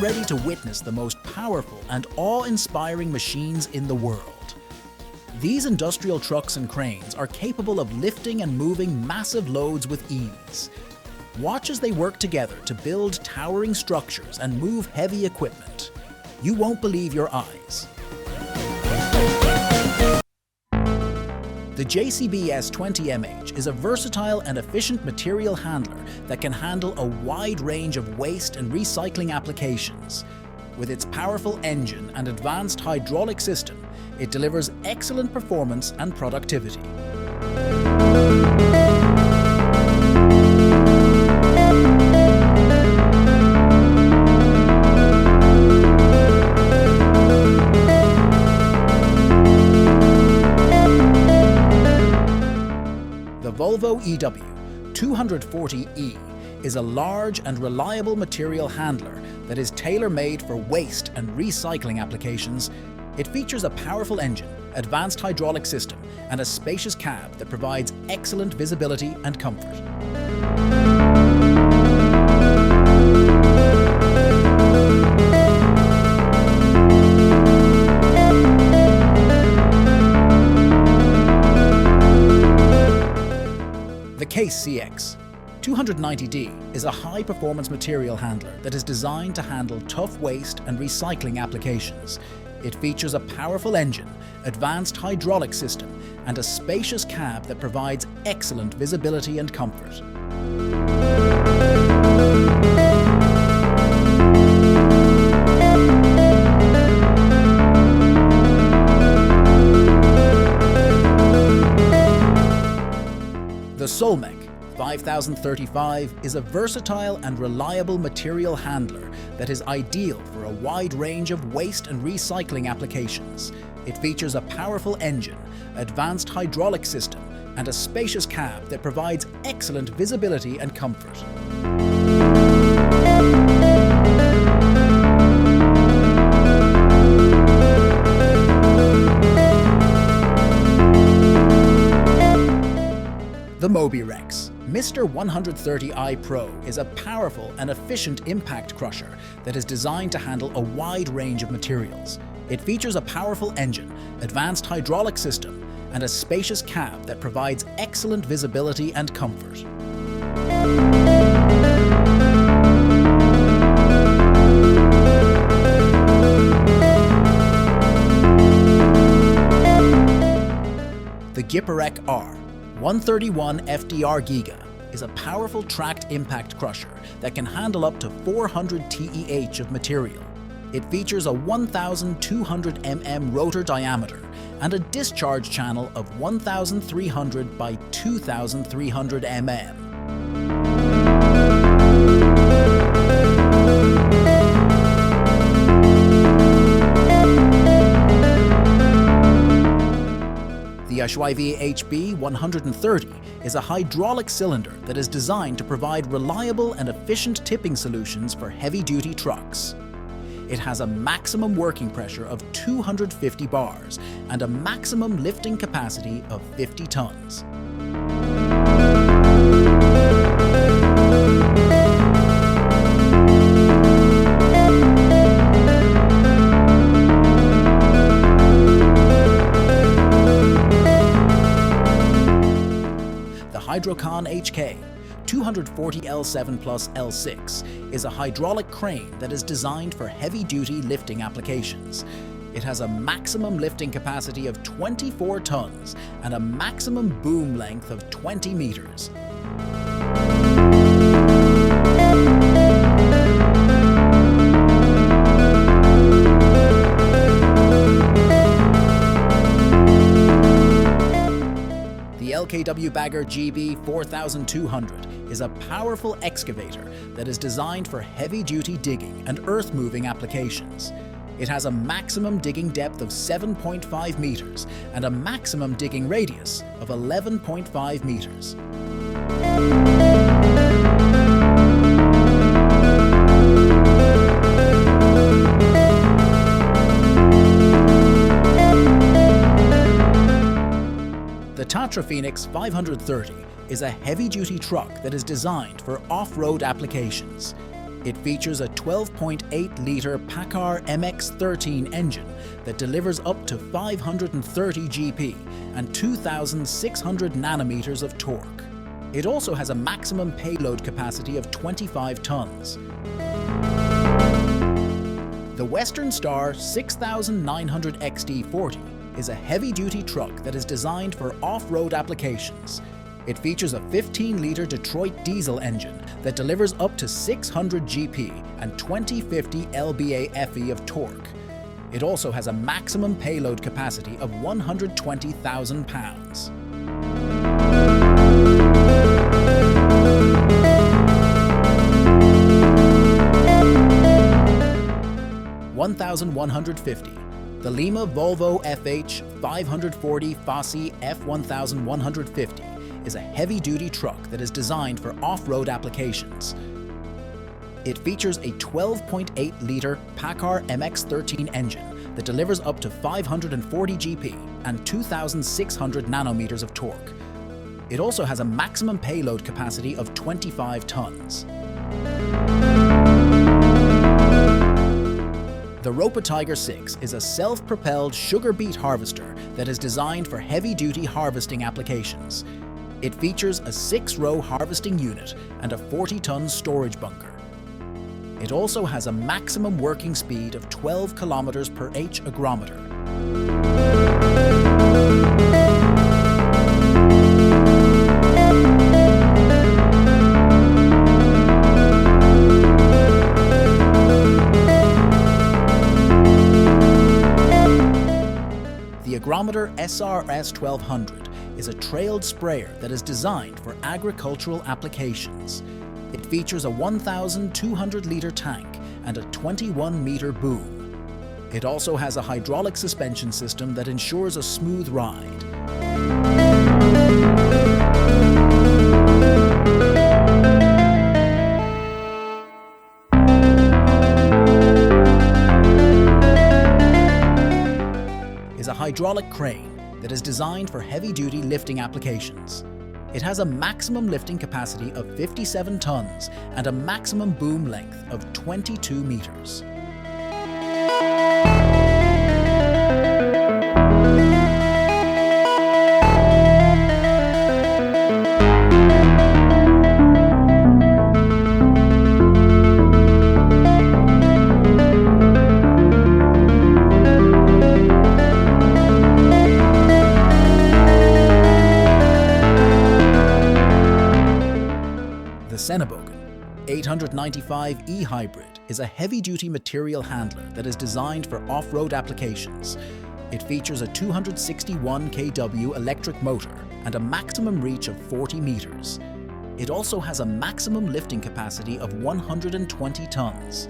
ready to witness the most powerful and awe-inspiring machines in the world. These industrial trucks and cranes are capable of lifting and moving massive loads with ease. Watch as they work together to build towering structures and move heavy equipment. You won't believe your eyes. The JCB S20MH is a versatile and efficient material handler that can handle a wide range of waste and recycling applications. With its powerful engine and advanced hydraulic system, it delivers excellent performance and productivity. The Volvo EW 240E is a large and reliable material handler that is tailor-made for waste and recycling applications. It features a powerful engine, advanced hydraulic system, and a spacious cab that provides excellent visibility and comfort. The Case CX 290D is a high-performance material handler that is designed to handle tough waste and recycling applications. It features a powerful engine, advanced hydraulic system, and a spacious cab that provides excellent visibility and comfort. The Solmec 5035 is a versatile and reliable material handler that is ideal for a wide range of waste and recycling applications. It features a powerful engine, advanced hydraulic system, and a spacious cab that provides excellent visibility and comfort. The Mobirex Mr. 130i Pro is a powerful and efficient impact crusher that is designed to handle a wide range of materials. It features a powerful engine, advanced hydraulic system, and a spacious cab that provides excellent visibility and comfort. The Giparec R 131 FDR Giga is a powerful tracked impact crusher that can handle up to 400 TEH of material. It features a 1,200 mm rotor diameter and a discharge channel of 1,300 by 2,300 mm. The Ashwevi HB 130 is a hydraulic cylinder that is designed to provide reliable and efficient tipping solutions for heavy-duty trucks. It has a maximum working pressure of 250 bars and a maximum lifting capacity of 50 tons. Hydrocon HK 240L7 plus L6 is a hydraulic crane that is designed for heavy-duty lifting applications. It has a maximum lifting capacity of 24 tons and a maximum boom length of 20 meters. The LKW Bagger GB 4200 is a powerful excavator that is designed for heavy-duty digging and earth-moving applications. It has a maximum digging depth of 7.5 meters and a maximum digging radius of 11.5 meters. The Tatra Phoenix 530 is a heavy-duty truck that is designed for off-road applications. It features a 12.8-litre PACCAR MX-13 engine that delivers up to 530 GP and 2,600 nanometers of torque. It also has a maximum payload capacity of 25 tons. The Western Star 6900 XD40 is a heavy-duty truck that is designed for off-road applications. It features a 15-litre Detroit diesel engine that delivers up to 600 GP and 2050 lba-fe of torque. It also has a maximum payload capacity of 120,000 pounds. (1150) The Lima Volvo FH 540 Fassi F1150 is a heavy-duty truck that is designed for off-road applications. It features a 12.8-litre PACCAR MX-13 engine that delivers up to 540 GP and 2,600 nanometers of torque. It also has a maximum payload capacity of 25 tons. The RoboTiger 6 is a self-propelled sugar beet harvester that is designed for heavy-duty harvesting applications. It features a 6-row harvesting unit and a 40-ton storage bunker. It also has a maximum working speed of 12 kilometers per h agrometer. The Agrometer SRS 1200 is a trailed sprayer that is designed for agricultural applications. It features a 1,200-litre tank and a 21-meter boom. It also has a hydraulic suspension system that ensures a smooth ride. Is a hydraulic crane that is designed for heavy-duty lifting applications. It has a maximum lifting capacity of 57 tons and a maximum boom length of 22 meters. The Senebogen 895 E-Hybrid is a heavy-duty material handler that is designed for off-road applications. It features a 261 kW electric motor and a maximum reach of 40 meters. It also has a maximum lifting capacity of 120 tons.